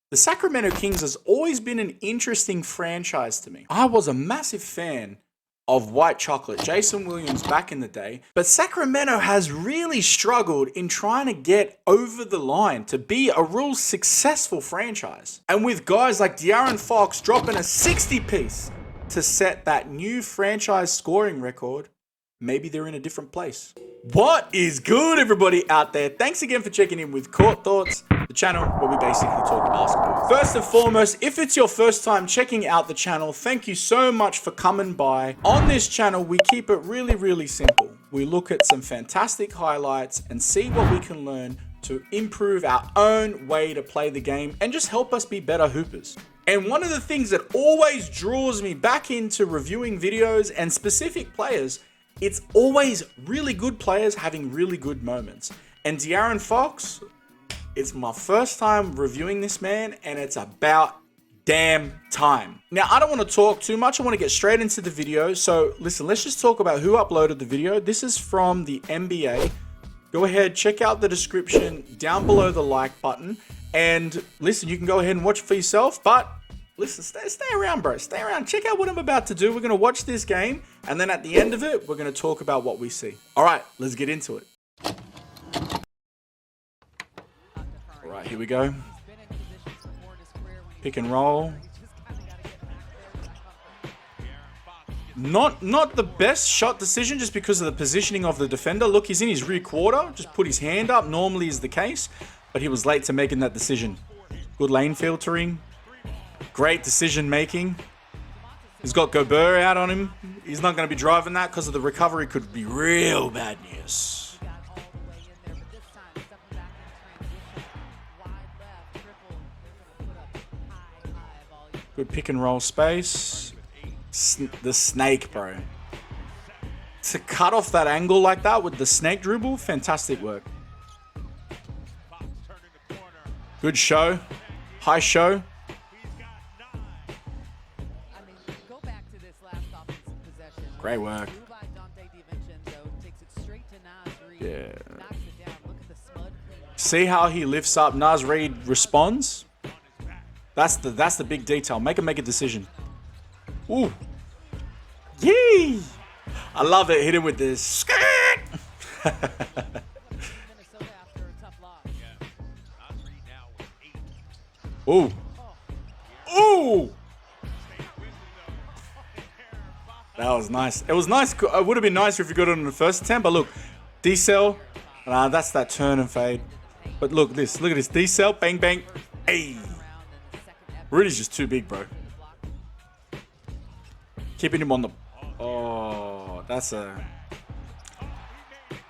The Sacramento Kings has always been an interesting franchise to me. I was a massive fan of White Chocolate, Jason Williams back in the day, but Sacramento has really struggled in trying to get over the line to be a real successful franchise. And with guys like De'Aaron Fox dropping a 60 piece to set that new franchise scoring record, maybe they're in a different place. What is good, everybody out there? Thanks again for checking in with Court Thoughts, the channel where we basically talk basketball. First and foremost, if it's your first time checking out the channel, thank you so much for coming by. On this channel, we keep it really simple. We look at some fantastic highlights and see what we can learn to improve our own way to play the game and just help us be better hoopers. And one of the things that always draws me back into reviewing videos and specific players, it's always really good players having really good moments. And De'Aaron Fox, it's my first time reviewing this man, and it's about damn time. Now, I don't want to talk too much. I want to get straight into the video. So listen, let's just talk about who uploaded the video. This is from the NBA. Go ahead, check out the description down below the like button. And listen, you can go ahead and watch it for yourself, but listen, stay around, bro. Stay around. Check out what I'm about to do. We're going to watch this game, and then at the end of it, we're going to talk about what we see. All right, let's get into it. All right, here we go. Pick and roll. Not the best shot decision just because of the positioning of the defender. Look, he's in his rear quarter. Just put his hand up. Normally is the case, but he was late to making that decision. Good lane filtering. Great decision making. He's got Gobert out on him. He's not going to be driving that because of the recovery could be real bad news. Good pick and roll space. The snake, bro. To cut off that angle like that with the snake dribble, fantastic work. Good show. High show. Great work. Yeah. See how he lifts up. Naz Reid responds. That's the big detail. Make a decision. Ooh. Yee. I love it. Hit him with this. Skirt. Ooh. Ooh. That was nice. It was nice. It would have been nicer if you got it on the first attempt. But look, D-cell. That's that turn and fade. But look at this. D-cell. Bang, bang. Hey. Rudy's just too big, bro. Keeping him on the... Oh, that's a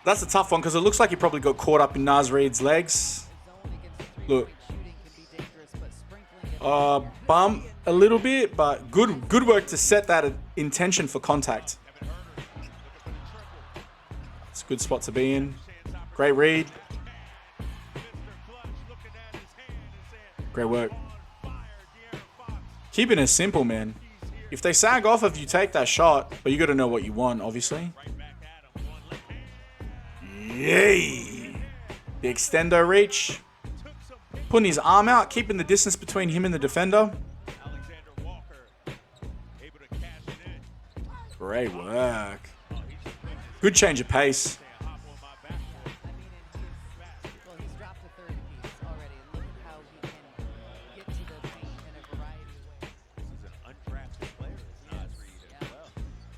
tough one because it looks like he probably got caught up in Naz Reid's legs. Look. Bump a little bit, but good work to set that intention for contact. It's a good spot to be in. Great read. Great work. Keeping it simple, man. If they sag off if you take that shot, but you got to know what you want, obviously. Yay! The extendo reach. Putting his arm out, keeping the distance between him and the defender. Great work. Good change of pace.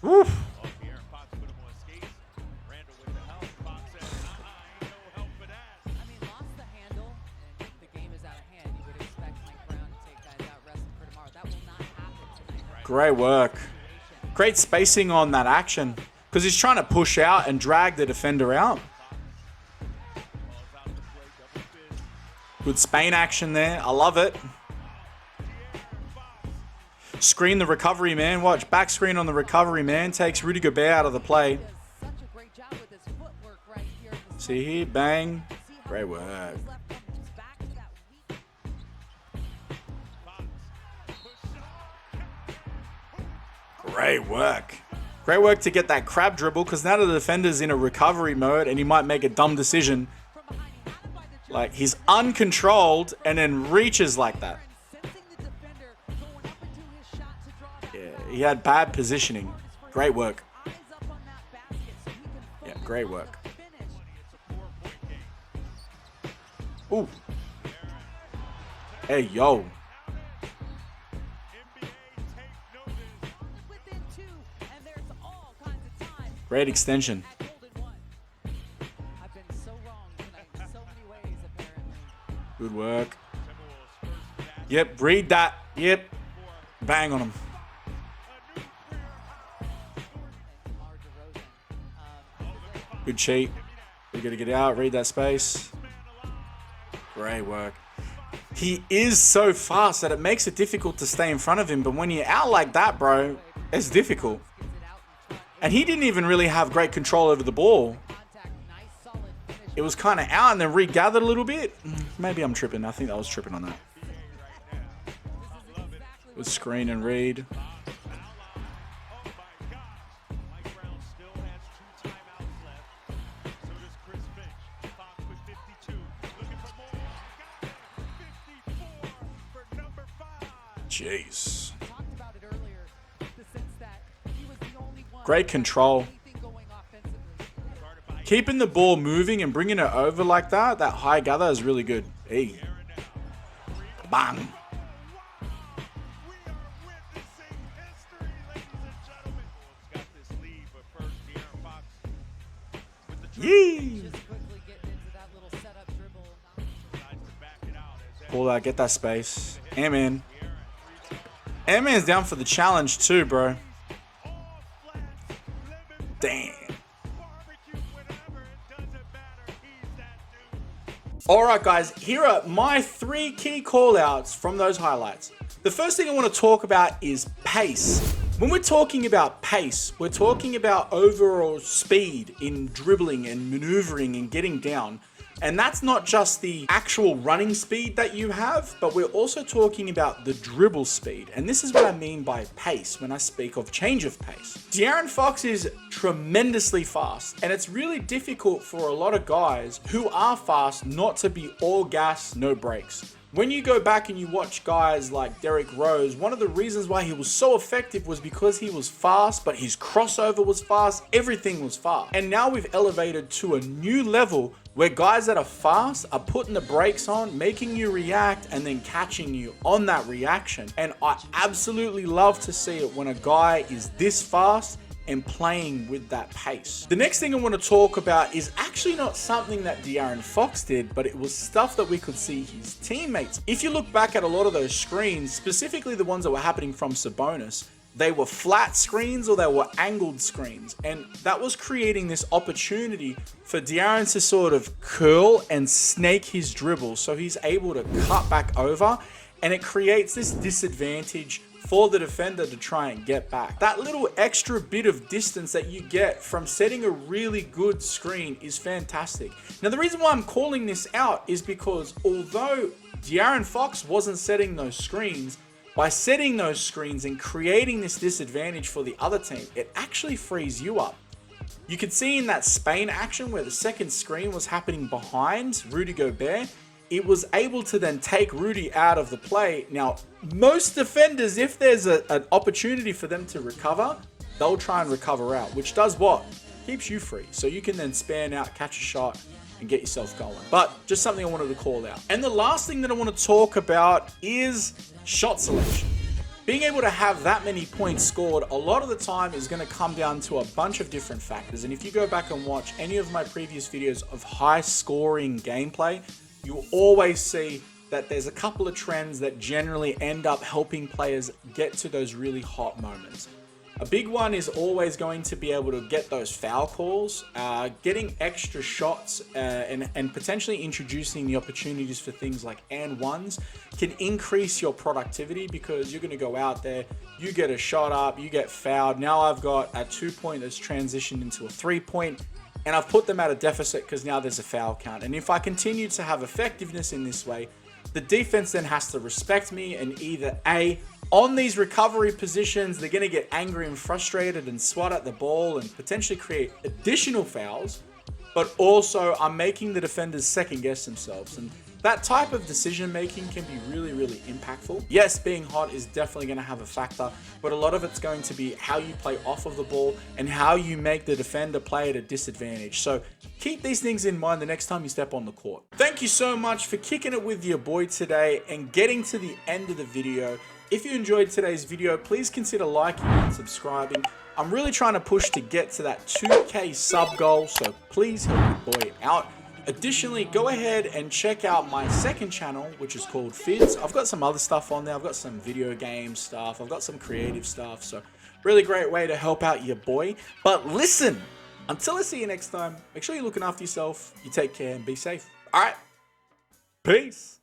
Woof. Great work. Great spacing on that action because he's trying to push out and drag the defender out. Good Spain action there. I love it. Screen the recovery, man. Watch. Back screen on the recovery, man. Takes Rudy Gobert out of the play. See here. Bang. Great work. Great work. Great work to get that crab dribble because now the defender's in a recovery mode and he might make a dumb decision. Like, he's uncontrolled and then reaches like that. He had bad positioning. Great work. Yeah, great work. Ooh. Hey, yo. Great extension. Good work. Yep, read that. Yep. Bang on him. Good cheat. We got to get out, read that space. Great work. He is so fast that it makes it difficult to stay in front of him, but when you're out like that, bro, it's difficult. And he didn't even really have great control over the ball. It was kind of out and then regathered a little bit. Maybe I'm tripping. I think I was tripping on that. With screen and read. Jeez. Great control. Keeping the ball moving and bringing it over like that high gather is really good. Hey. Bang. Yee. Pull that, get that space. Ant-Man. Ant-Man's down for the challenge too, bro. Damn. Alright guys, here are my 3 key callouts from those highlights. The first thing I want to talk about is pace. When we're talking about pace, we're talking about overall speed in dribbling and maneuvering and getting down. And that's not just the actual running speed that you have, but we're also talking about the dribble speed. And this is what I mean by pace when I speak of change of pace. De'Aaron Fox is tremendously fast, and it's really difficult for a lot of guys who are fast not to be all gas, no brakes. When you go back and you watch guys like Derrick Rose, one of the reasons why he was so effective was because he was fast, but his crossover was fast, everything was fast. And now we've elevated to a new level where guys that are fast are putting the brakes on, making you react, and then catching you on that reaction. And I absolutely love to see it when a guy is this fast and playing with that pace. The next thing I want to talk about is actually not something that De'Aaron Fox did, but it was stuff that we could see his teammates. If you look back at a lot of those screens, specifically the ones that were happening from Sabonis, they were flat screens or they were angled screens. And that was creating this opportunity for De'Aaron to sort of curl and snake his dribble. So he's able to cut back over, and it creates this disadvantage for the defender to try and get back. That little extra bit of distance that you get from setting a really good screen is fantastic. Now, the reason why I'm calling this out is because although De'Aaron Fox wasn't setting those screens, by setting those screens and creating this disadvantage for the other team, it actually frees you up. You could see in that Spain action where the second screen was happening behind Rudy Gobert, it was able to then take Rudy out of the play. Now, most defenders, if there's an opportunity for them to recover, they'll try and recover out, which does what? Keeps you free. So you can then span out, catch a shot, and get yourself going. But just something I wanted to call out. And the last thing that I want to talk about is shot selection. Being able to have that many points scored a lot of the time is going to come down to a bunch of different factors. And if you go back and watch any of my previous videos of high scoring gameplay, you will always see that there's a couple of trends that generally end up helping players get to those really hot moments. A big one is always going to be able to get those foul calls, getting extra shots, and potentially introducing the opportunities for things like and ones can increase your productivity, because you're going to go out there, you get a shot up, you get fouled. Now I've got a 2-point that's transitioned into a 3-point. And I've put them at a deficit because now there's a foul count. And if I continue to have effectiveness in this way, the defense then has to respect me, and either A, on these recovery positions, they're going to get angry and frustrated and swat at the ball and potentially create additional fouls, but also I'm making the defenders second guess themselves. And That type of decision making can be really, really impactful. Yes, being hot is definitely going to have a factor, but a lot of it's going to be how you play off of the ball and how you make the defender play at a disadvantage. So keep these things in mind the next time you step on the court. Thank you so much for kicking it with your boy today and getting to the end of the video. If you enjoyed today's video, please consider liking and subscribing. I'm really trying to push to get to that 2K sub goal, so please help your boy out. Additionally, go ahead and check out my second channel, which is called Fizz. I've got some other stuff on there. I've got some video game stuff. I've got some creative stuff. So really great way to help out your boy. But listen, until I see you next time, make sure you're looking after yourself. You take care and be safe. All right. Peace.